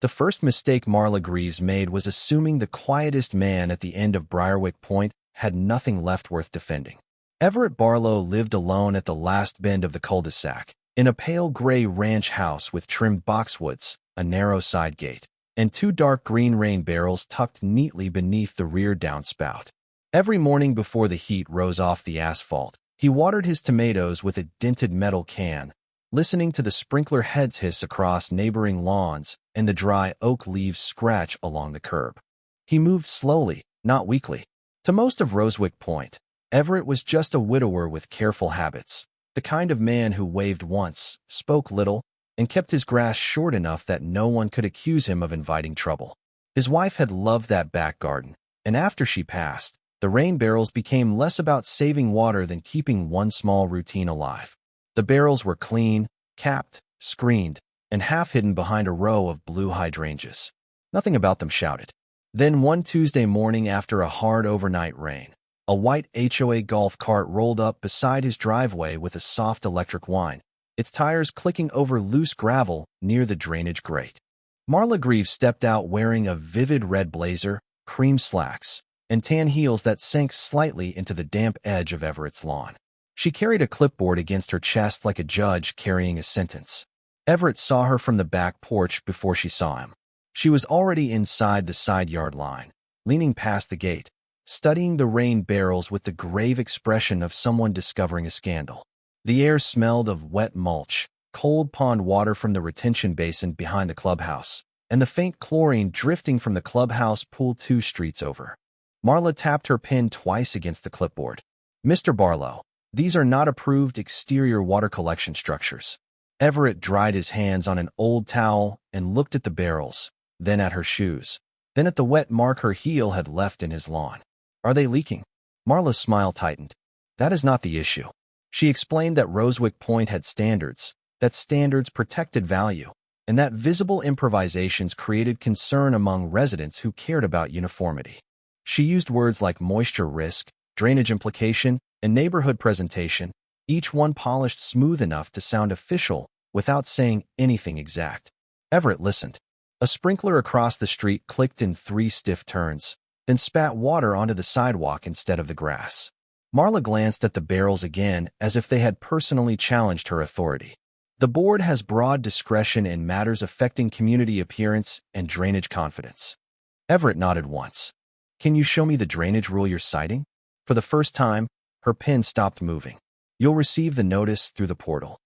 The first mistake Marla Greaves made was assuming the quietest man at the end of Rosewick Pointe had nothing left worth defending. Everett Barlow lived alone at the last bend of the cul-de-sac, in a pale gray ranch house with trimmed boxwoods, a narrow side gate, and two dark green rain barrels tucked neatly beneath the rear downspout. Every morning before the heat rose off the asphalt, he watered his tomatoes with a dented metal can, listening to the sprinkler heads hiss across neighboring lawns and the dry oak leaves scratch along the curb. He moved slowly, not weakly. To most of Rosewick Pointe, Everett was just a widower with careful habits, the kind of man who waved once, spoke little, and kept his grass short enough that no one could accuse him of inviting trouble. His wife had loved that back garden, and after she passed, the rain barrels became less about saving water than keeping one small routine alive. The barrels were clean, capped, screened, and half hidden behind a row of blue hydrangeas. Nothing about them shouted. Then one Tuesday morning after a hard overnight rain, a white HOA golf cart rolled up beside his driveway with a soft electric whine, its tires clicking over loose gravel near the drainage grate. Marla Greaves stepped out wearing a vivid red blazer, cream slacks, and tan heels that sank slightly into the damp edge of Everett's lawn. She carried a clipboard against her chest like a judge carrying a sentence. Everett saw her from the back porch before she saw him. She was already inside the side yard line, leaning past the gate, studying the rain barrels with the grave expression of someone discovering a scandal. The air smelled of wet mulch, cold pond water from the retention basin behind the clubhouse, and the faint chlorine drifting from the clubhouse pool 2 streets over. Marla tapped her pen twice against the clipboard. "Mr. Barlow, these are not approved exterior water collection structures." Everett dried his hands on an old towel and looked at the barrels, then at her shoes, then at the wet mark her heel had left in his lawn. "Are they leaking?" Marla's smile tightened. "That is not the issue." She explained that Rosewick Pointe had standards, that standards protected value, and that visible improvisations created concern among residents who cared about uniformity. She used words like moisture risk, drainage implication, and neighborhood presentation, each one polished smooth enough to sound official without saying anything exact. Everett listened. A sprinkler across the street clicked in 3 stiff turns, then spat water onto the sidewalk instead of the grass. Marla glanced at the barrels again as if they had personally challenged her authority. "The board has broad discretion in matters affecting community appearance and drainage confidence." Everett nodded once. "Can you show me the drainage rule you're citing?" For the first time, her pen stopped moving. "You'll receive the notice through the portal."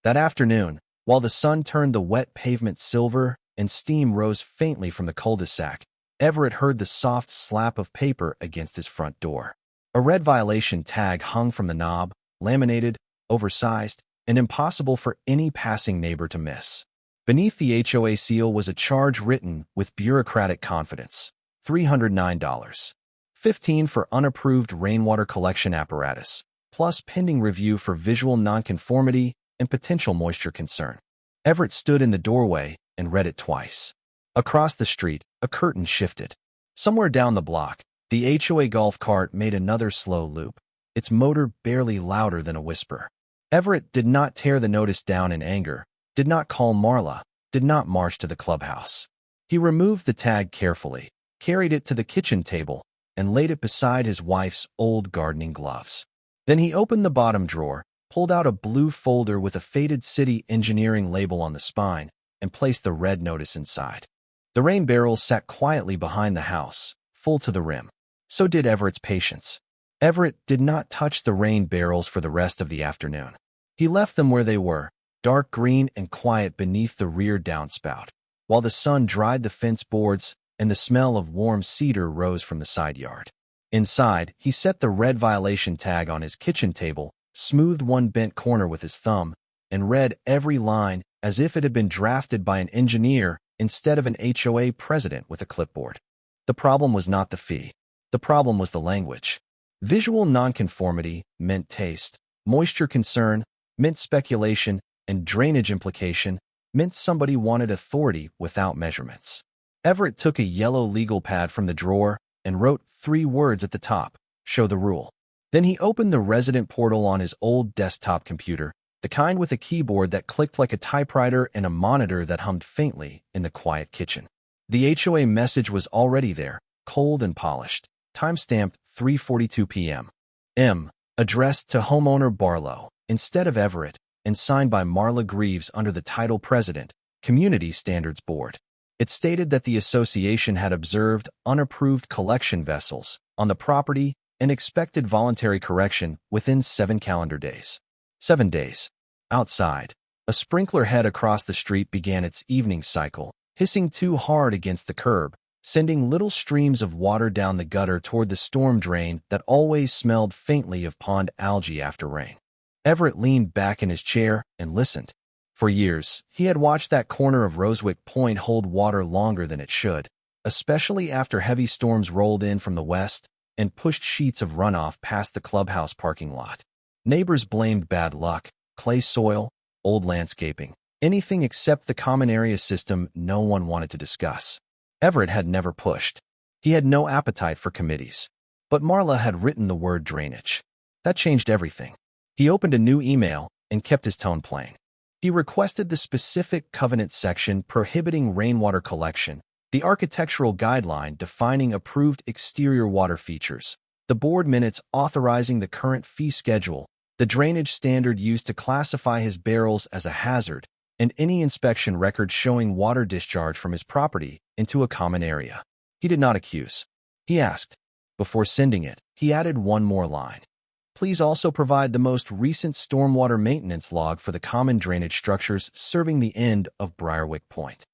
That afternoon, while the sun turned the wet pavement silver and steam rose faintly from the cul-de-sac, Everett heard the soft slap of paper against his front door. A red violation tag hung from the knob, laminated, oversized, and impossible for any passing neighbor to miss. Beneath the HOA seal was a charge written with bureaucratic confidence: $309. 15 for unapproved rainwater collection apparatus, plus pending review for visual nonconformity and potential moisture concern. Everett stood in the doorway and read it twice. Across the street, a curtain shifted. Somewhere down the block, the HOA golf cart made another slow loop, its motor barely louder than a whisper. Everett did not tear the notice down in anger, did not call Marla, did not march to the clubhouse. He removed the tag carefully, carried it to the kitchen table, and laid it beside his wife's old gardening gloves. Then he opened the bottom drawer, pulled out a blue folder with a faded city engineering label on the spine, and placed the red notice inside. The rain barrels sat quietly behind the house, full to the rim. So did Everett's patience. Everett did not touch the rain barrels for the rest of the afternoon. He left them where they were, dark green and quiet beneath the rear downspout, while the sun dried the fence boards and the smell of warm cedar rose from the side yard. Inside, he set the red violation tag on his kitchen table, smoothed one bent corner with his thumb, and read every line as if it had been drafted by an engineer instead of an HOA president with a clipboard. The problem was not the fee. The problem was the language. Visual nonconformity meant taste, moisture concern meant speculation, and drainage implication meant somebody wanted authority without measurements. Everett took a yellow legal pad from the drawer and wrote 3 words at the top: "Show the rule." Then he opened the resident portal on his old desktop computer, the kind with a keyboard that clicked like a typewriter and a monitor that hummed faintly in the quiet kitchen. The HOA message was already there, cold and polished, time-stamped 3:42 p.m. Addressed to homeowner Barlow, instead of Everett, and signed by Marla Greaves under the title President, Community Standards Board. It stated that the association had observed unapproved collection vessels on the property and expected voluntary correction within 7 calendar days. 7 days. Outside, a sprinkler head across the street began its evening cycle, hissing too hard against the curb, sending little streams of water down the gutter toward the storm drain that always smelled faintly of pond algae after rain. Everett leaned back in his chair and listened. For years, he had watched that corner of Rosewick Pointe hold water longer than it should, especially after heavy storms rolled in from the west and pushed sheets of runoff past the clubhouse parking lot. Neighbors blamed bad luck, clay soil, old landscaping, anything except the common area system no one wanted to discuss. Everett had never pushed. He had no appetite for committees. But Marla had written the word drainage. That changed everything. He opened a new email and kept his tone plain. He requested the specific covenant section prohibiting rainwater collection, the architectural guideline defining approved exterior water features, the board minutes authorizing the current fee schedule, the drainage standard used to classify his barrels as a hazard, and any inspection record showing water discharge from his property into a common area. He did not accuse. He asked. Before sending it, he added one more line. Please also provide the most recent stormwater maintenance log for the common drainage structures serving the end of Briarwick Point.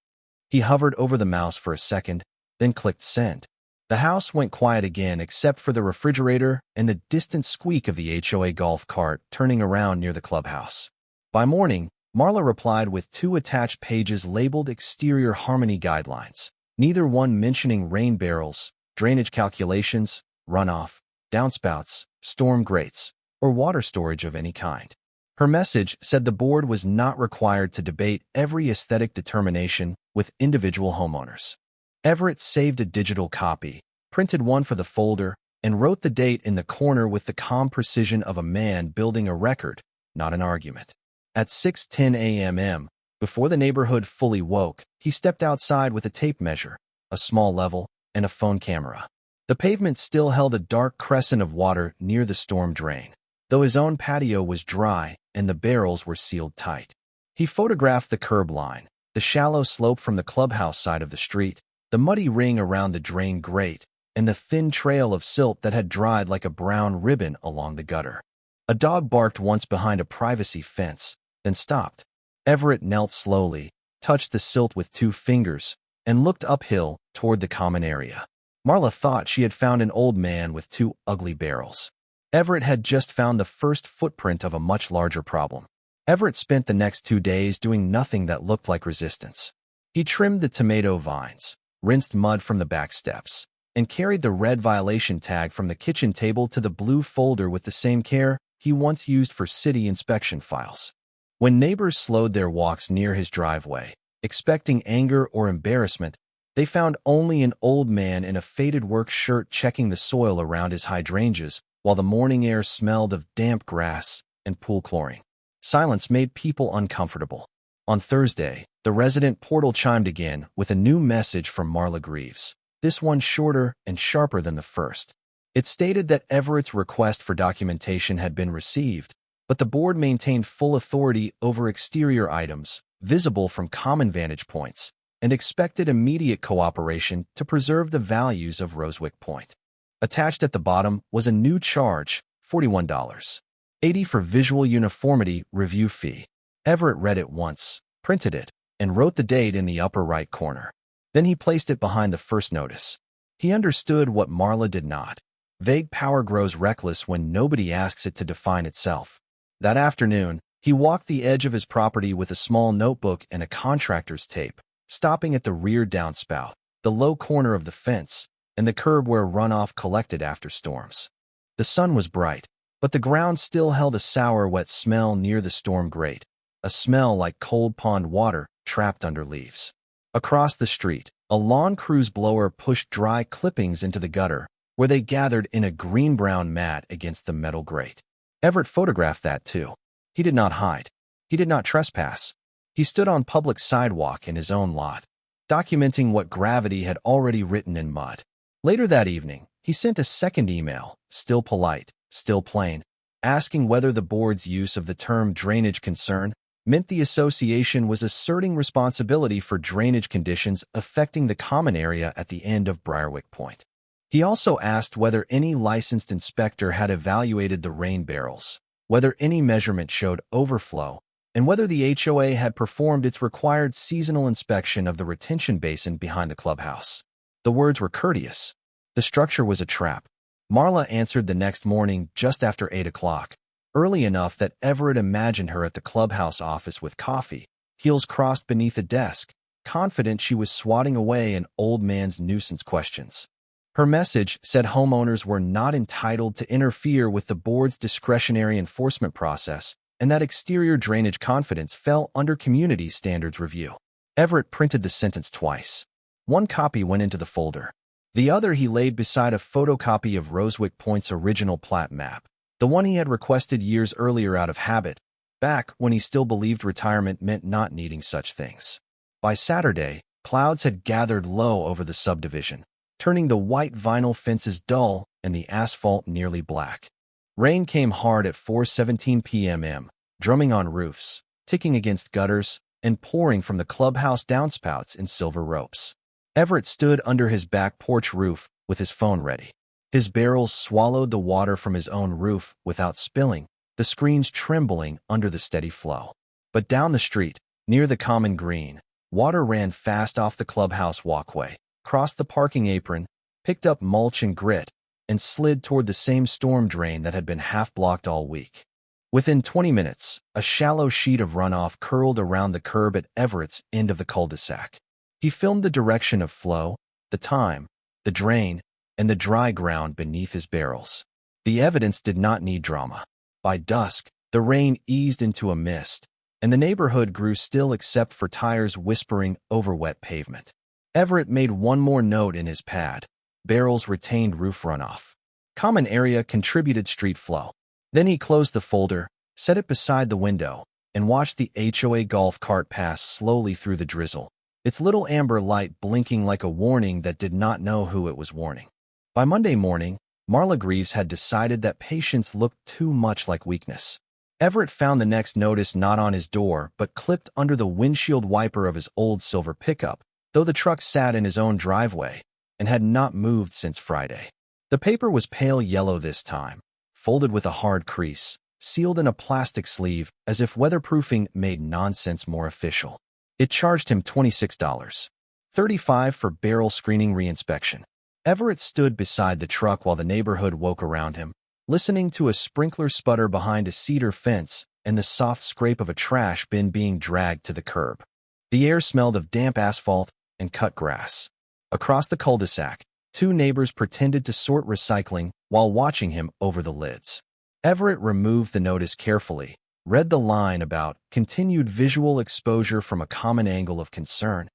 He hovered over the mouse for a second, then clicked send. The house went quiet again except for the refrigerator and the distant squeak of the HOA golf cart turning around near the clubhouse. By morning, Marla replied with 2 attached pages labeled Exterior Harmony Guidelines, neither one mentioning rain barrels, drainage calculations, runoff, downspouts, storm grates, or water storage of any kind. Her message said the board was not required to debate every aesthetic determination with individual homeowners. Everett saved a digital copy, printed one for the folder, and wrote the date in the corner with the calm precision of a man building a record, not an argument. At 6:10 a.m., before the neighborhood fully woke, he stepped outside with a tape measure, a small level, and a phone camera. The pavement still held a dark crescent of water near the storm drain, though his own patio was dry and the barrels were sealed tight. He photographed the curb line, the shallow slope from the clubhouse side of the street, the muddy ring around the drain grate, and the thin trail of silt that had dried like a brown ribbon along the gutter. A dog barked once behind a privacy fence, then stopped. Everett knelt slowly, touched the silt with 2 fingers, and looked uphill toward the common area. Marla thought she had found an old man with 2 ugly barrels. Everett had just found the first footprint of a much larger problem. Everett spent the next 2 days doing nothing that looked like resistance. He trimmed the tomato vines, rinsed mud from the back steps, and carried the red violation tag from the kitchen table to the blue folder with the same care he once used for city inspection files. When neighbors slowed their walks near his driveway, expecting anger or embarrassment, they found only an old man in a faded work shirt checking the soil around his hydrangeas while the morning air smelled of damp grass and pool chlorine. Silence made people uncomfortable. On Thursday, the resident portal chimed again with a new message from Marla Greaves, this one shorter and sharper than the first. It stated that Everett's request for documentation had been received, but the board maintained full authority over exterior items, visible from common vantage points, and expected immediate cooperation to preserve the values of Rosewick Pointe. Attached at the bottom was a new charge, $41.80 for visual uniformity review fee. Everett read it once, printed it, and wrote the date in the upper right corner. Then he placed it behind the first notice. He understood what Marla did not. Vague power grows reckless when nobody asks it to define itself. That afternoon, he walked the edge of his property with a small notebook and a contractor's tape, stopping at the rear downspout, the low corner of the fence, and the curb where runoff collected after storms. The sun was bright, but the ground still held a sour, wet smell near the storm grate, a smell like cold pond water trapped under leaves. Across the street, a lawn cruise blower pushed dry clippings into the gutter, where they gathered in a green-brown mat against the metal grate. Everett photographed that too. He did not hide. He did not trespass. He stood on public sidewalk in his own lot, documenting what gravity had already written in mud. Later that evening, he sent a second email, still polite, still plain, asking whether the board's use of the term drainage concern meant the association was asserting responsibility for drainage conditions affecting the common area at the end of Briarwick Point. He also asked whether any licensed inspector had evaluated the rain barrels, whether any measurement showed overflow, and whether the HOA had performed its required seasonal inspection of the retention basin behind the clubhouse. The words were courteous. The structure was a trap. Marla answered the next morning just after 8 o'clock, early enough that Everett imagined her at the clubhouse office with coffee, heels crossed beneath a desk, confident she was swatting away an old man's nuisance questions. Her message said homeowners were not entitled to interfere with the board's discretionary enforcement process and that exterior drainage confidence fell under community standards review. Everett printed the sentence twice. One copy went into the folder. The other he laid beside a photocopy of Rosewick Pointe's original plat map, the one he had requested years earlier out of habit, back when he still believed retirement meant not needing such things. By Saturday, clouds had gathered low over the subdivision, turning the white vinyl fences dull and the asphalt nearly black. Rain came hard at 4:17 p.m., drumming on roofs, ticking against gutters, and pouring from the clubhouse downspouts in silver ropes. Everett stood under his back porch roof with his phone ready. His barrels swallowed the water from his own roof without spilling, the screens trembling under the steady flow. But down the street, near the common green, water ran fast off the clubhouse walkway, crossed the parking apron, picked up mulch and grit, and slid toward the same storm drain that had been half-blocked all week. Within 20 minutes, a shallow sheet of runoff curled around the curb at Everett's end of the cul-de-sac. He filmed the direction of flow, the time, the drain, and the dry ground beneath his barrels. The evidence did not need drama. By dusk, the rain eased into a mist, and the neighborhood grew still except for tires whispering over wet pavement. Everett made one more note in his pad. Barrels retained roof runoff. Common area contributed street flow. Then he closed the folder, set it beside the window, and watched the HOA golf cart pass slowly through the drizzle, its little amber light blinking like a warning that did not know who it was warning. By Monday morning, Marla Greaves had decided that patience looked too much like weakness. Everett found the next notice not on his door but clipped under the windshield wiper of his old silver pickup, though the truck sat in his own driveway and had not moved since Friday. The paper was pale yellow this time, folded with a hard crease, sealed in a plastic sleeve as if weatherproofing made nonsense more official. It charged him $26, $35 for barrel screening reinspection. Everett stood beside the truck while the neighborhood woke around him, listening to a sprinkler sputter behind a cedar fence and the soft scrape of a trash bin being dragged to the curb. The air smelled of damp asphalt and cut grass. Across the cul-de-sac, two neighbors pretended to sort recycling while watching him over the lids. Everett removed the notice carefully, read the line about continued visual exposure from a common angle of concern,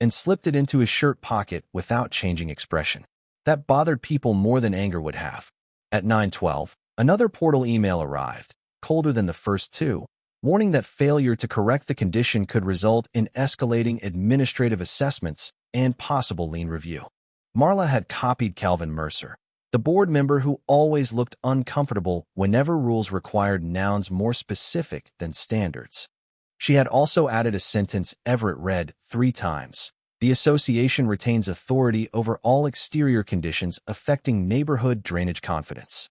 and slipped it into his shirt pocket without changing expression. That bothered people more than anger would have. At 9:12, another portal email arrived, colder than the first two, warning that failure to correct the condition could result in escalating administrative assessments and possible lien review. Marla had copied Calvin Mercer, the board member who always looked uncomfortable whenever rules required nouns more specific than standards. She had also added a sentence Everett read 3 times. The association retains authority over all exterior conditions affecting neighborhood drainage confidence.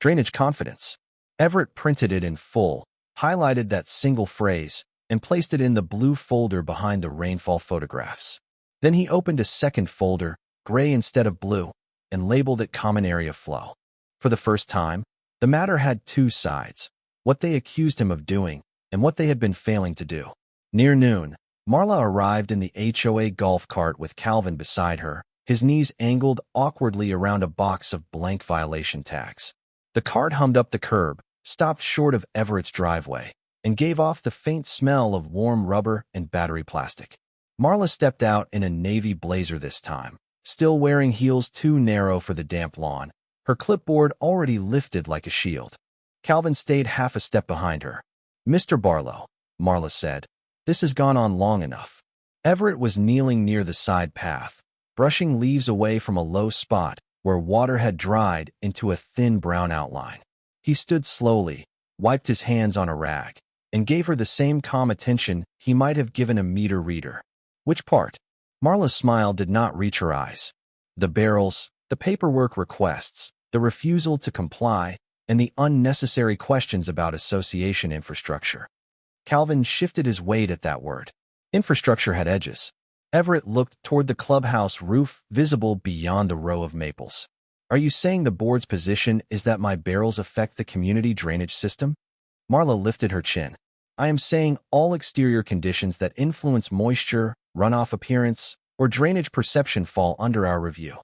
Drainage confidence. Everett printed it in full, highlighted that single phrase, and placed it in the blue folder behind the rainfall photographs. Then he opened a second folder, gray instead of blue, and labeled it Common Area Flow. For the first time, the matter had 2 sides, what they accused him of doing and what they had been failing to do. Near noon, Marla arrived in the HOA golf cart with Calvin beside her, his knees angled awkwardly around a box of blank violation tags. The cart hummed up the curb, stopped short of Everett's driveway, and gave off the faint smell of warm rubber and battery plastic. Marla stepped out in a navy blazer this time, still wearing heels too narrow for the damp lawn, her clipboard already lifted like a shield. Calvin stayed half a step behind her. "Mr. Barlow." Marla said. "This has gone on long enough." Everett was kneeling near the side path, brushing leaves away from a low spot where water had dried into a thin brown outline. He stood slowly, wiped his hands on a rag, and gave her the same calm attention he might have given a meter reader. "Which part?" Marla's smile did not reach her eyes. "The barrels, the paperwork requests, the refusal to comply, and the unnecessary questions about association infrastructure." Calvin shifted his weight at that word. Infrastructure had edges. Everett looked toward the clubhouse roof visible beyond the row of maples. "Are you saying the board's position is that my barrels affect the community drainage system?" Marla lifted her chin. "I am saying all exterior conditions that influence moisture, runoff appearance, or drainage perception fall under our review."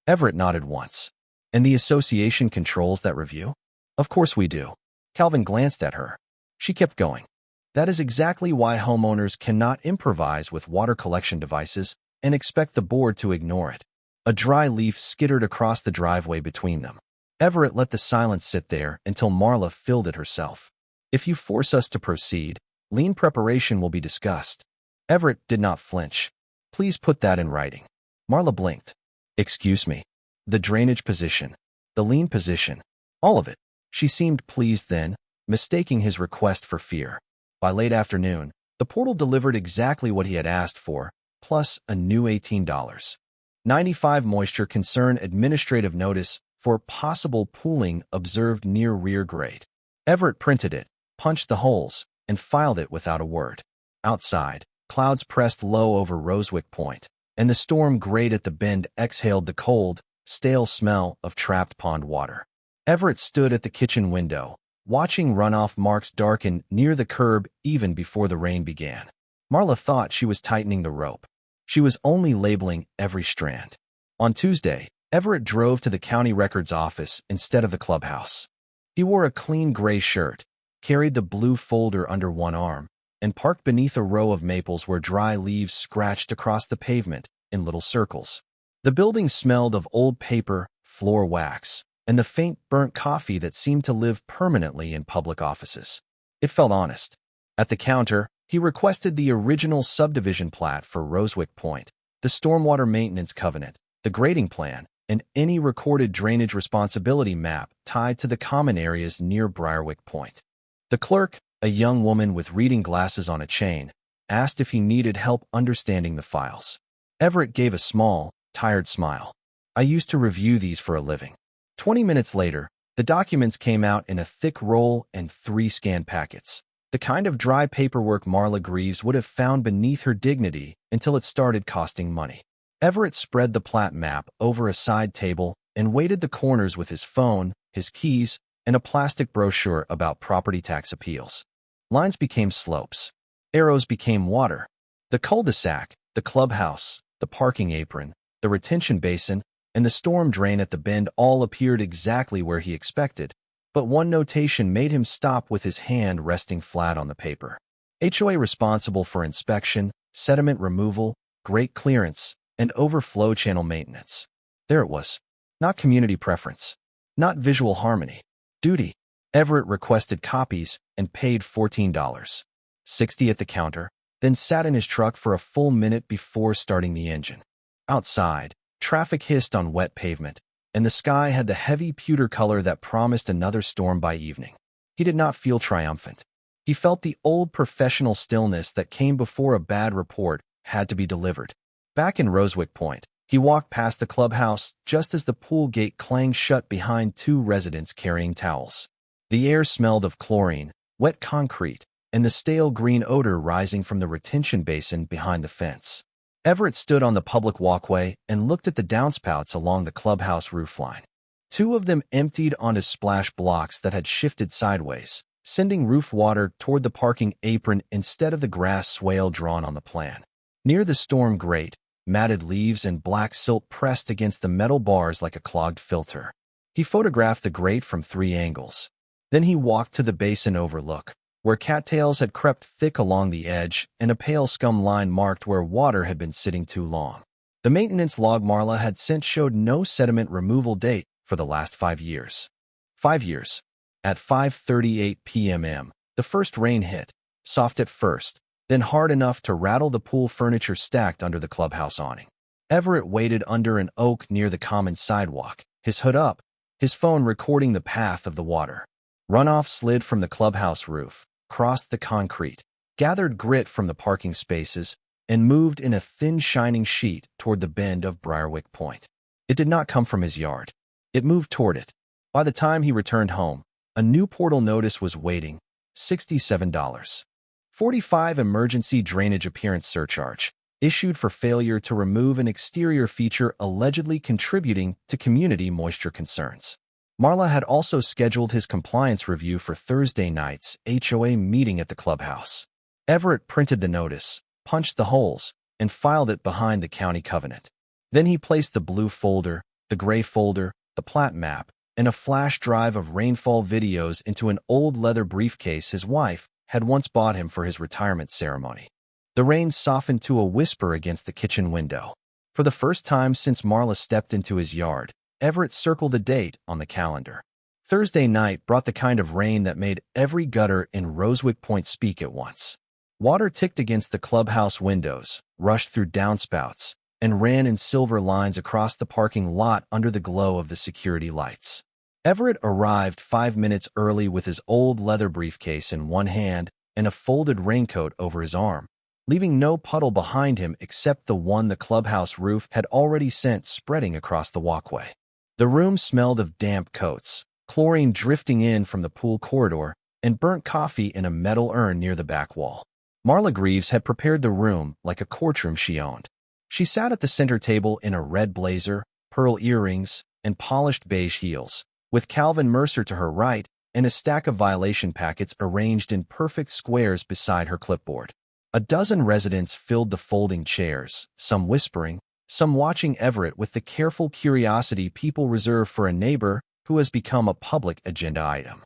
Everett nodded once. "And the association controls that review?" "Of course we do." Calvin glanced at her. She kept going. "That is exactly why homeowners cannot improvise with water collection devices and expect the board to ignore it." A dry leaf skittered across the driveway between them. Everett let the silence sit there until Marla filled it herself. "If you force us to proceed, lien preparation will be discussed." Everett did not flinch. "Please put that in writing." Marla blinked. "Excuse me. The drainage position, the lien position, all of it." She seemed pleased then, mistaking his request for fear. By late afternoon, the portal delivered exactly what he had asked for, plus a new $18.95 moisture concern administrative notice for possible pooling observed near rear grate. Everett printed it, punched the holes, and filed it without a word. Outside, clouds pressed low over Rosewick Pointe, and the storm grate at the bend exhaled the cold, stale smell of trapped pond water. Everett stood at the kitchen window, watching runoff marks darken near the curb even before the rain began. Marla thought she was tightening the rope. She was only labeling every strand. On Tuesday, Everett drove to the county records office instead of the clubhouse. He wore a clean gray shirt, carried the blue folder under one arm, and parked beneath a row of maples where dry leaves scratched across the pavement in little circles. The building smelled of old paper, floor wax, and the faint burnt coffee that seemed to live permanently in public offices. It felt honest. At the counter, he requested the original subdivision plat for Rosewick Pointe, the stormwater maintenance covenant, the grading plan, and any recorded drainage responsibility map tied to the common areas near Briarwick Point. The clerk, a young woman with reading glasses on a chain, asked if he needed help understanding the files. Everett gave a small, tired smile. "I used to review these for a living." 20 minutes later, the documents came out in a thick roll and 3 scanned packets, the kind of dry paperwork Marla Greaves would have found beneath her dignity until it started costing money. Everett spread the plat map over a side table and weighted the corners with his phone, his keys, and a plastic brochure about property tax appeals. Lines became slopes. Arrows became water. The cul-de-sac, the clubhouse, the parking apron, the retention basin, and the storm drain at the bend all appeared exactly where he expected, but one notation made him stop with his hand resting flat on the paper. HOA responsible for inspection, sediment removal, grate clearance, and overflow channel maintenance. There it was. Not community preference. Not visual harmony. Duty. Everett requested copies and paid $14.60 at the counter, then sat in his truck for a full minute before starting the engine. Outside, traffic hissed on wet pavement, and the sky had the heavy pewter color that promised another storm by evening. He did not feel triumphant. He felt the old professional stillness that came before a bad report had to be delivered. Back in Rosewick Pointe, he walked past the clubhouse just as the pool gate clanged shut behind 2 residents carrying towels. The air smelled of chlorine, wet concrete, and the stale green odor rising from the retention basin behind the fence. Everett stood on the public walkway and looked at the downspouts along the clubhouse roofline. 2 of them emptied onto splash blocks that had shifted sideways, sending roof water toward the parking apron instead of the grass swale drawn on the plan. Near the storm grate, matted leaves and black silt pressed against the metal bars like a clogged filter. He photographed the grate from 3 angles. Then he walked to the basin overlook, where cattails had crept thick along the edge and a pale scum line marked where water had been sitting too long. The maintenance log Marla had sent showed no sediment removal date for the last 5 years. 5 years. At 5:38 p.m., the first rain hit. soft at first, then hard enough to rattle the pool furniture stacked under the clubhouse awning. Everett waited under an oak near the common sidewalk, his hood up, his phone recording the path of the water. Runoff slid from the clubhouse roof, crossed the concrete, gathered grit from the parking spaces, and moved in a thin shining sheet toward the bend of Briarwick Point. It did not come from his yard. It moved toward it. By the time he returned home, a new portal notice was waiting, $67. 45 emergency drainage appearance surcharge, issued for failure to remove an exterior feature allegedly contributing to community moisture concerns. Marla had also scheduled his compliance review for Thursday night's HOA meeting at the clubhouse. Everett printed the notice, punched the holes, and filed it behind the county covenant. Then he placed the blue folder, the gray folder, the plat map, and a flash drive of rainfall videos into an old leather briefcase his wife had once bought him for his retirement ceremony. The rain softened to a whisper against the kitchen window. For the first time since Marla stepped into his yard, Everett circled the date on the calendar. Thursday night brought the kind of rain that made every gutter in Rosewick Pointe speak at once. Water ticked against the clubhouse windows, rushed through downspouts, and ran in silver lines across the parking lot under the glow of the security lights. Everett arrived 5 minutes early with his old leather briefcase in one hand and a folded raincoat over his arm, leaving no puddle behind him except the one the clubhouse roof had already sent spreading across the walkway. The room smelled of damp coats, chlorine drifting in from the pool corridor, and burnt coffee in a metal urn near the back wall. Marla Greaves had prepared the room like a courtroom she owned. She sat at the center table in a red blazer, pearl earrings, and polished beige heels, with Calvin Mercer to her right and a stack of violation packets arranged in perfect squares beside her clipboard. A dozen residents filled the folding chairs, some whispering, some watching Everett with the careful curiosity people reserve for a neighbor who has become a public agenda item.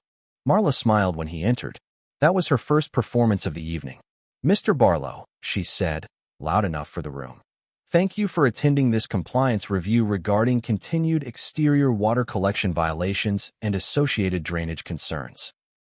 Marla smiled when he entered. That was her first performance of the evening. "Mr. Barlow," she said, loud enough for the room. "Thank you for attending this compliance review regarding continued exterior water collection violations and associated drainage concerns."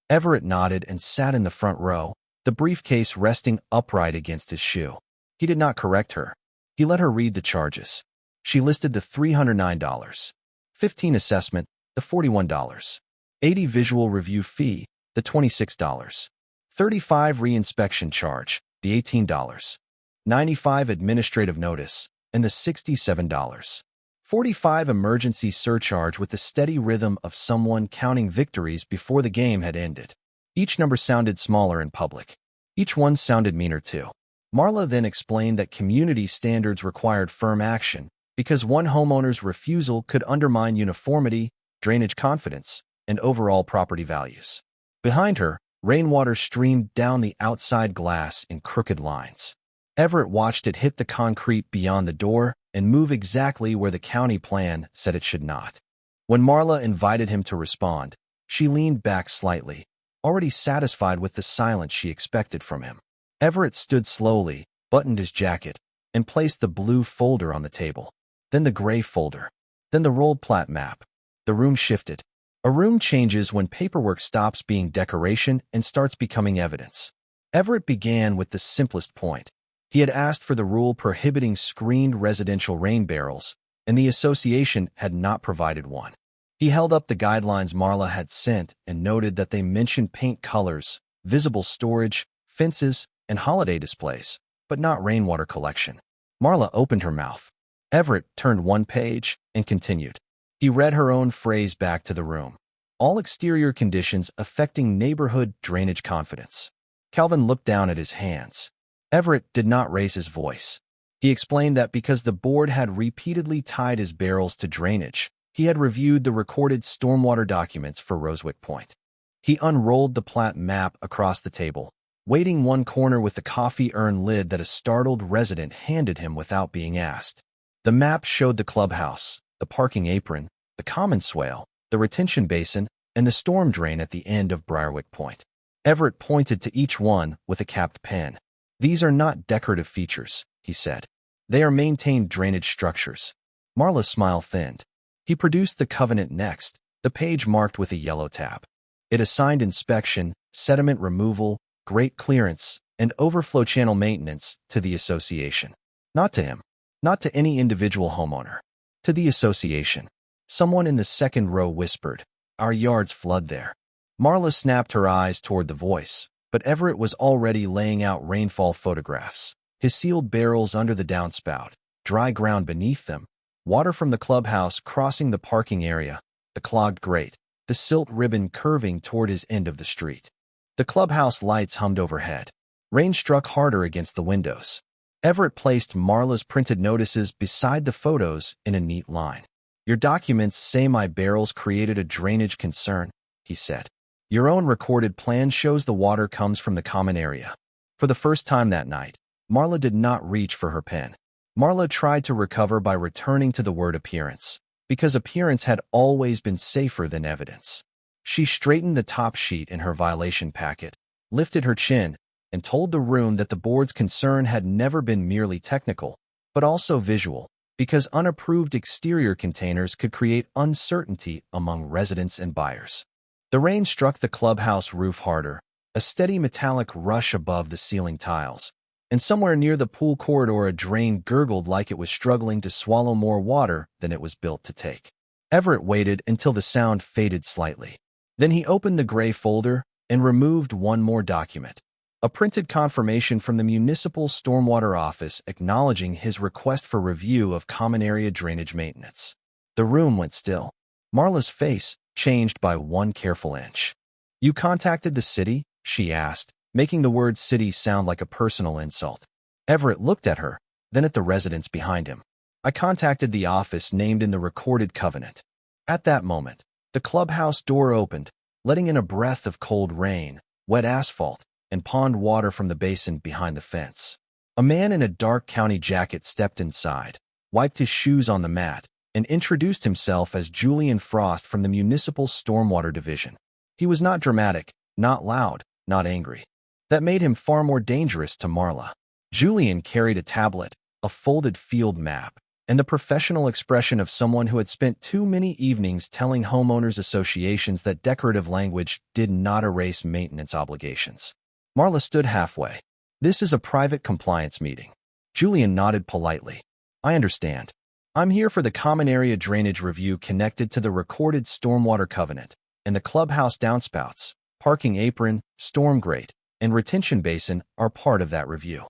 Everett nodded and sat in the front row, the briefcase resting upright against his shoe. He did not correct her. He let her read the charges. She listed the $309, $15 assessment, the $41, $80 visual review fee, the $26, $35 re-inspection charge, the $18, $95 administrative notice, and the $67, $45 emergency surcharge with the steady rhythm of someone counting victories before the game had ended. Each number sounded smaller in public. Each one sounded meaner too. Marla then explained that community standards required firm action because one homeowner's refusal could undermine uniformity, drainage confidence, and overall property values. Behind her, rainwater streamed down the outside glass in crooked lines. Everett watched it hit the concrete beyond the door and move exactly where the county plan said it should not. When Marla invited him to respond, she leaned back slightly, already satisfied with the silence she expected from him. Everett stood slowly, buttoned his jacket, and placed the blue folder on the table. Then the gray folder. Then the rolled plat map. The room shifted. A room changes when paperwork stops being decoration and starts becoming evidence. Everett began with the simplest point. He had asked for the rule prohibiting screened residential rain barrels, and the association had not provided one. He held up the guidelines Marla had sent and noted that they mentioned paint colors, visible storage, fences, and holiday displays, but not rainwater collection. Marla opened her mouth. Everett turned one page and continued. He read her own phrase back to the room. All exterior conditions affecting neighborhood drainage confidence. Calvin looked down at his hands. Everett did not raise his voice. He explained that because the board had repeatedly tied his barrels to drainage, he had reviewed the recorded stormwater documents for Rosewick Pointe. He unrolled the plat map across the table, weighting one corner with the coffee urn lid that a startled resident handed him without being asked. The map showed the clubhouse, the parking apron, the common swale, the retention basin, and the storm drain at the end of Briarwick Pointe. Everett pointed to each one with a capped pen. "These are not decorative features," he said. "They are maintained drainage structures." Marla's smile thinned. He produced the covenant next, the page marked with a yellow tab. It assigned inspection, sediment removal, great clearance, and overflow channel maintenance to the association. Not to him. Not to any individual homeowner. To the association. Someone in the second row whispered, "Our yards flood there." Marla snapped her eyes toward the voice, but Everett was already laying out rainfall photographs. His sealed barrels under the downspout, dry ground beneath them, water from the clubhouse crossing the parking area, the clogged grate, the silt ribbon curving toward his end of the street. The clubhouse lights hummed overhead. Rain struck harder against the windows. Everett placed Marla's printed notices beside the photos in a neat line. "Your documents say my barrels created a drainage concern," he said. "Your own recorded plan shows the water comes from the common area." For the first time that night, Marla did not reach for her pen. Marla tried to recover by returning to the word appearance, because appearance had always been safer than evidence. She straightened the top sheet in her violation packet, lifted her chin, and told the room that the board's concern had never been merely technical, but also visual, because unapproved exterior containers could create uncertainty among residents and buyers. The rain struck the clubhouse roof harder, a steady metallic rush above the ceiling tiles, and somewhere near the pool corridor a drain gurgled like it was struggling to swallow more water than it was built to take. Everett waited until the sound faded slightly. Then he opened the gray folder and removed one more document, a printed confirmation from the municipal stormwater office acknowledging his request for review of common area drainage maintenance. The room went still. Marla's face changed by one careful inch. "You contacted the city?" she asked, making the word city sound like a personal insult. Everett looked at her, then at the residents behind him. "I contacted the office named in the recorded covenant." At that moment, the clubhouse door opened, letting in a breath of cold rain, wet asphalt, and pond water from the basin behind the fence. A man in a dark county jacket stepped inside, wiped his shoes on the mat, and introduced himself as Julian Frost from the Municipal Stormwater Division. He was not dramatic, not loud, not angry. That made him far more dangerous to Marla. Julian carried a tablet, a folded field map, and the professional expression of someone who had spent too many evenings telling homeowners associations that decorative language did not erase maintenance obligations. Marla stood halfway. "This is a private compliance meeting." Julian nodded politely. "I understand. I'm here for the common area drainage review connected to the recorded stormwater covenant, and the clubhouse downspouts, parking apron, storm grate, and retention basin are part of that review."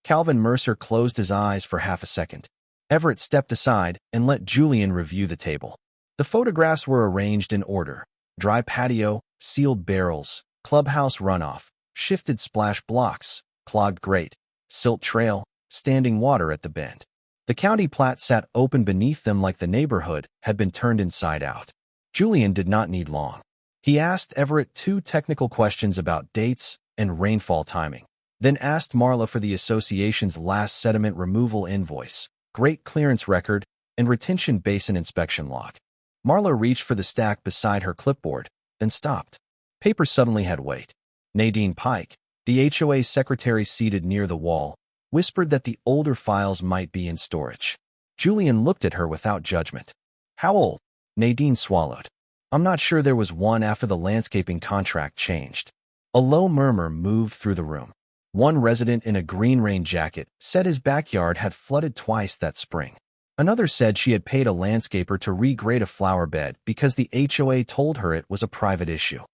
Calvin Mercer closed his eyes for half a second. Everett stepped aside and let Julian review the table. The photographs were arranged in order: dry patio, sealed barrels, clubhouse runoff, shifted splash blocks, clogged grate, silt trail, standing water at the bend. The county plat sat open beneath them like the neighborhood had been turned inside out. Julian did not need long. He asked Everett 2 technical questions about dates and rainfall timing, then asked Marla for the association's last sediment removal invoice, grate clearance record, and retention basin inspection log. Marla reached for the stack beside her clipboard, then stopped. Paper suddenly had weight. Nadine Pike, the HOA secretary seated near the wall, whispered that the older files might be in storage. Julian looked at her without judgment. "How old?" Nadine swallowed. "I'm not sure, there was one after the landscaping contract changed." A low murmur moved through the room. One resident in a green rain jacket said his backyard had flooded twice that spring. Another said she had paid a landscaper to regrade a flower bed because the HOA told her it was a private issue.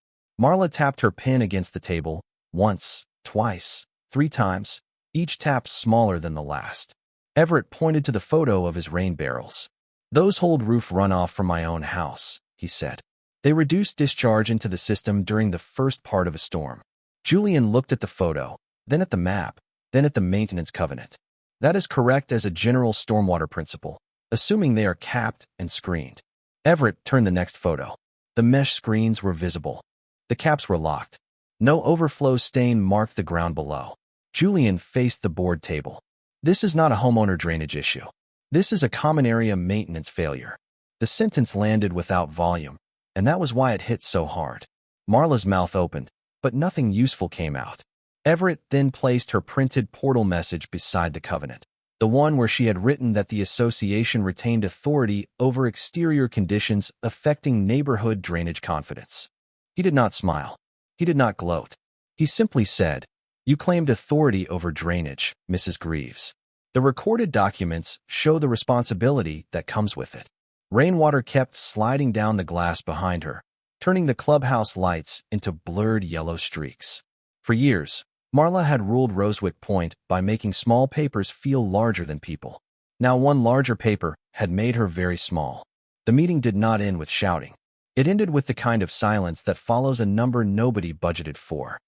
Marla tapped her pen against the table, once, twice, 3 times, each tap smaller than the last. Everett pointed to the photo of his rain barrels. "Those hold roof runoff from my own house," he said. "They reduce discharge into the system during the first part of a storm." Julian looked at the photo, then at the map, then at the maintenance covenant. "That is correct as a general stormwater principle, assuming they are capped and screened." Everett turned the next photo. The mesh screens were visible. The caps were locked. No overflow stain marked the ground below. Julian faced the board table. "This is not a homeowner drainage issue. This is a common area maintenance failure." The sentence landed without volume, and that was why it hit so hard. Marla's mouth opened, but nothing useful came out. Everett then placed her printed portal message beside the covenant, the one where she had written that the association retained authority over exterior conditions affecting neighborhood drainage confidence. He did not smile. He did not gloat. He simply said, "You claimed authority over drainage, Mrs. Greaves. The recorded documents show the responsibility that comes with it." Rainwater kept sliding down the glass behind her, turning the clubhouse lights into blurred yellow streaks. For years, Marla had ruled Rosewick Pointe by making small papers feel larger than people. Now one larger paper had made her very small. The meeting did not end with shouting. It ended with the kind of silence that follows a number nobody budgeted for.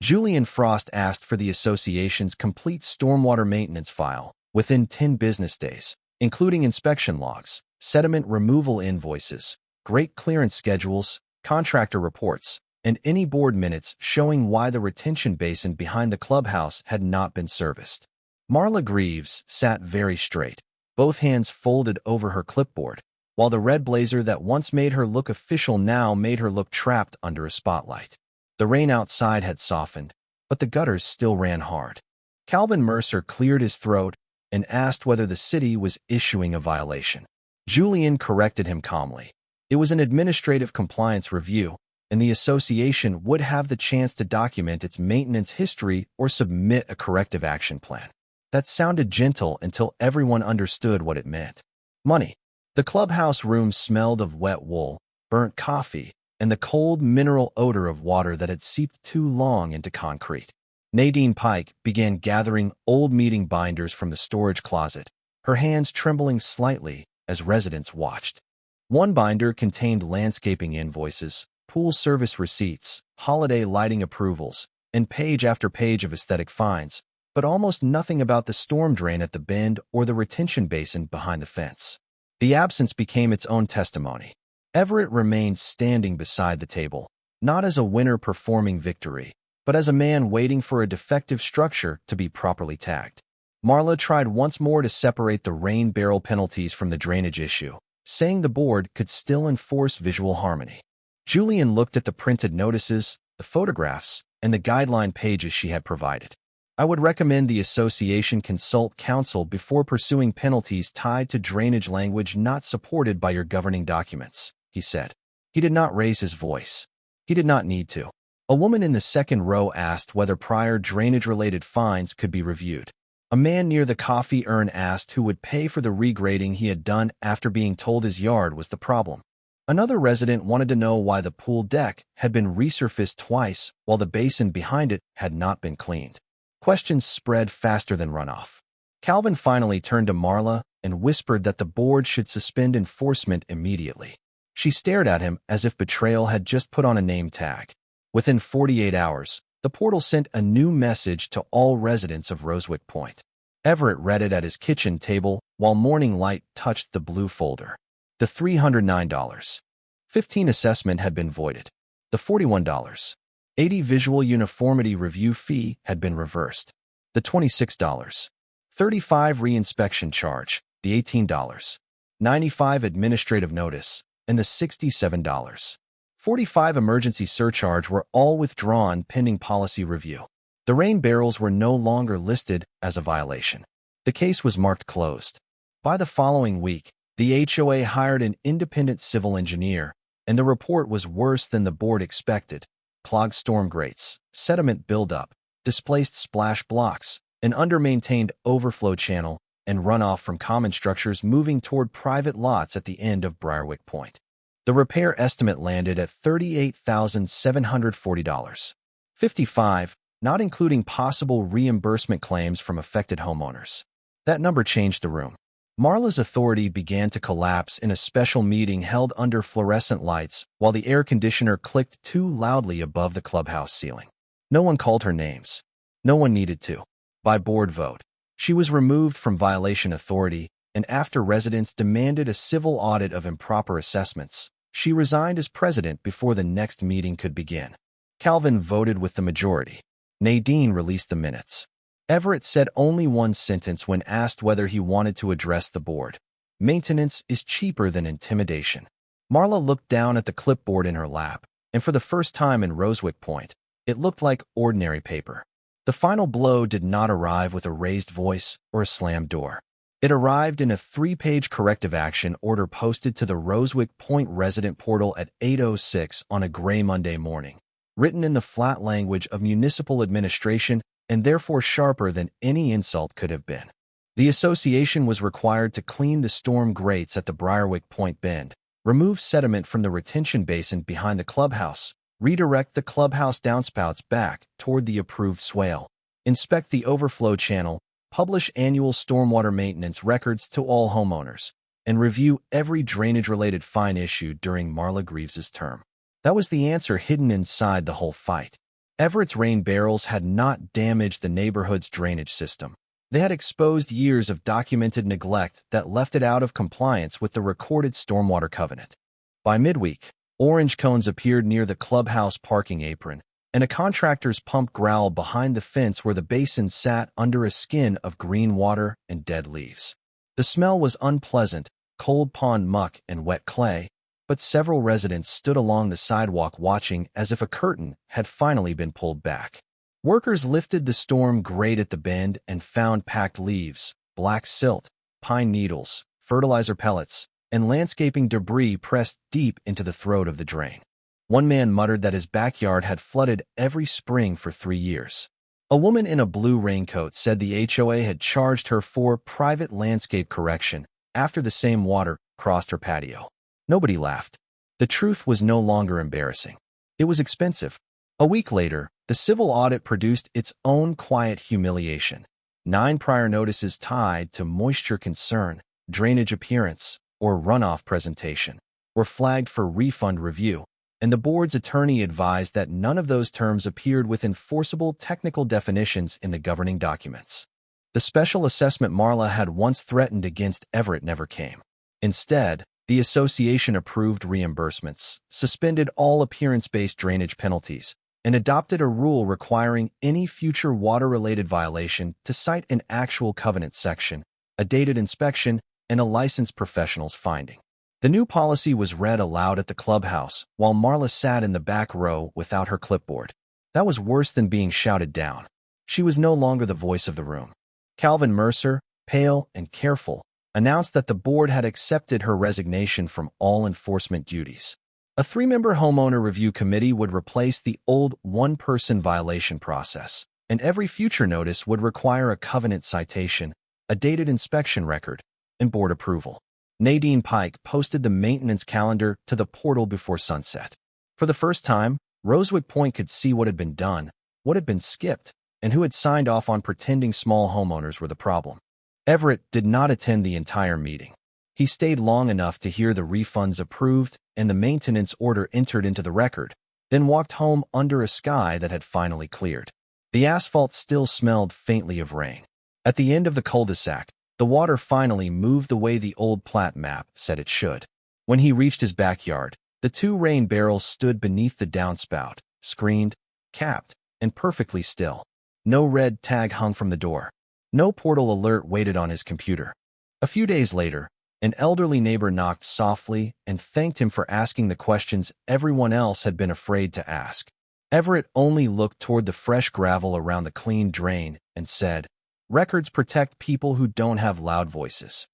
Julian Frost asked for the association's complete stormwater maintenance file within 10 business days, including inspection logs, sediment removal invoices, grate clearance schedules, contractor reports, and any board minutes showing why the retention basin behind the clubhouse had not been serviced. Marla Greaves sat very straight, both hands folded over her clipboard, while the red blazer that once made her look official now made her look trapped under a spotlight. The rain outside had softened, but the gutters still ran hard. Calvin Mercer cleared his throat and asked whether the city was issuing a violation. Julian corrected him calmly. It was an administrative compliance review, and the association would have the chance to document its maintenance history or submit a corrective action plan. That sounded gentle until everyone understood what it meant. Money. The clubhouse room smelled of wet wool, burnt coffee, and the cold mineral odor of water that had seeped too long into concrete. Nadine Pike began gathering old meeting binders from the storage closet, her hands trembling slightly as residents watched. One binder contained landscaping invoices, pool service receipts, holiday lighting approvals, and page after page of aesthetic finds, but almost nothing about the storm drain at the bend or the retention basin behind the fence. The absence became its own testimony. Everett remained standing beside the table, not as a winner performing victory, but as a man waiting for a defective structure to be properly tagged. Marla tried once more to separate the rain barrel penalties from the drainage issue, saying the board could still enforce visual harmony. Julian looked at the printed notices, the photographs, and the guideline pages she had provided. "I would recommend the association consult counsel before pursuing penalties tied to drainage language not supported by your governing documents," he said. He did not raise his voice. He did not need to. A woman in the second row asked whether prior drainage-related fines could be reviewed. A man near the coffee urn asked who would pay for the regrading he had done after being told his yard was the problem. Another resident wanted to know why the pool deck had been resurfaced twice while the basin behind it had not been cleaned. Questions spread faster than runoff. Calvin finally turned to Marla and whispered that the board should suspend enforcement immediately. She stared at him as if betrayal had just put on a name tag. Within 48 hours, the portal sent a new message to all residents of Rosewick Pointe. Everett read it at his kitchen table while morning light touched the blue folder. The $309.15 assessment had been voided. The $41.80 visual uniformity review fee had been reversed. The $26.35 reinspection charge, the $18.95 administrative notice, and the $67.45 emergency surcharge were all withdrawn pending policy review. The rain barrels were no longer listed as a violation. The case was marked closed. By the following week, the HOA hired an independent civil engineer, and the report was worse than the board expected. Clogged storm grates, sediment buildup, displaced splash blocks, an under-maintained overflow channel, and runoff from common structures moving toward private lots at the end of Briarwick Point. The repair estimate landed at $38,740.55, not including possible reimbursement claims from affected homeowners. That number changed the room. Marla's authority began to collapse in a special meeting held under fluorescent lights while the air conditioner clicked too loudly above the clubhouse ceiling. No one called her names. No one needed to. By board vote, she was removed from violation authority, and after residents demanded a civil audit of improper assessments, she resigned as president before the next meeting could begin. Calvin voted with the majority. Nadine released the minutes. Everett said only one sentence when asked whether he wanted to address the board. "Maintenance is cheaper than intimidation." Marla looked down at the clipboard in her lap, and for the first time in Rosewick Pointe, it looked like ordinary paper. The final blow did not arrive with a raised voice or a slammed door. It arrived in a 3-page corrective action order posted to the Rosewick Pointe resident portal at 8:06 on a gray Monday morning. written in the flat language of municipal administration and therefore sharper than any insult could have been. The association was required to clean the storm grates at the Briarwick Point bend, remove sediment from the retention basin behind the clubhouse, redirect the clubhouse downspouts back toward the approved swale, inspect the overflow channel, publish annual stormwater maintenance records to all homeowners, and review every drainage-related fine issued during Marla Greaves' term. That was the answer hidden inside the whole fight. Everett's rain barrels had not damaged the neighborhood's drainage system. They had exposed years of documented neglect that left it out of compliance with the recorded stormwater covenant. By midweek, orange cones appeared near the clubhouse parking apron, and a contractor's pump growled behind the fence where the basin sat under a skin of green water and dead leaves. The smell was unpleasant, cold pond muck and wet clay, but several residents stood along the sidewalk watching as if a curtain had finally been pulled back. Workers lifted the storm grate at the bend and found packed leaves, black silt, pine needles, fertilizer pellets, and landscaping debris pressed deep into the throat of the drain. One man muttered that his backyard had flooded every spring for 3 years. A woman in a blue raincoat said the HOA had charged her for private landscape correction after the same water crossed her patio. Nobody laughed. The truth was no longer embarrassing. It was expensive. A week later, the civil audit produced its own quiet humiliation. 9 prior notices tied to moisture concern, drainage appearance, or runoff presentation were flagged for refund review, and the board's attorney advised that none of those terms appeared with enforceable technical definitions in the governing documents. The special assessment Marla had once threatened against Everett never came. Instead, the association approved reimbursements, suspended all appearance-based drainage penalties, and adopted a rule requiring any future water-related violation to cite an actual covenant section, a dated inspection, and a licensed professional's finding. The new policy was read aloud at the clubhouse while Marla sat in the back row without her clipboard. That was worse than being shouted down. She was no longer the voice of the room. Calvin Mercer, pale and careful, announced that the board had accepted her resignation from all enforcement duties. A 3-member homeowner review committee would replace the old one-person violation process, and every future notice would require a covenant citation, a dated inspection record, and board approval. Nadine Pike posted the maintenance calendar to the portal before sunset. For the first time, Rosewick Pointe could see what had been done, what had been skipped, and who had signed off on pretending small homeowners were the problem. Everett did not attend the entire meeting. He stayed long enough to hear the refunds approved and the maintenance order entered into the record, then walked home under a sky that had finally cleared. The asphalt still smelled faintly of rain. At the end of the cul-de-sac, the water finally moved the way the old plat map said it should. When he reached his backyard, the 2 rain barrels stood beneath the downspout, screened, capped, and perfectly still. No red tag hung from the door. No portal alert waited on his computer. A few days later, an elderly neighbor knocked softly and thanked him for asking the questions everyone else had been afraid to ask. Everett only looked toward the fresh gravel around the clean drain and said, "Records protect people who don't have loud voices."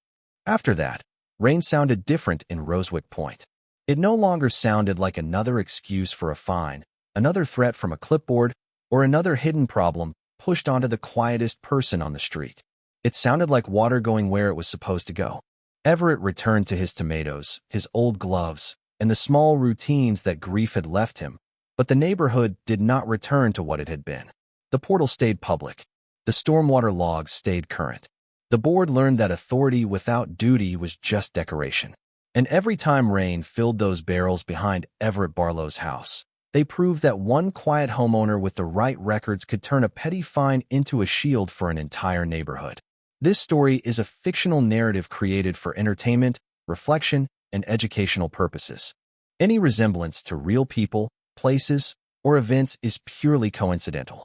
After that, rain sounded different in Rosewick Pointe. It no longer sounded like another excuse for a fine, another threat from a clipboard, or another hidden problem pushed onto the quietest person on the street. It sounded like water going where it was supposed to go. Everett returned to his tomatoes, his old gloves, and the small routines that grief had left him, but the neighborhood did not return to what it had been. The portal stayed public. The stormwater logs stayed current. The board learned that authority without duty was just decoration. And every time rain filled those barrels behind Everett Barlow's house, they proved that one quiet homeowner with the right records could turn a petty fine into a shield for an entire neighborhood. This story is a fictional narrative created for entertainment, reflection, and educational purposes. Any resemblance to real people, places, or events is purely coincidental.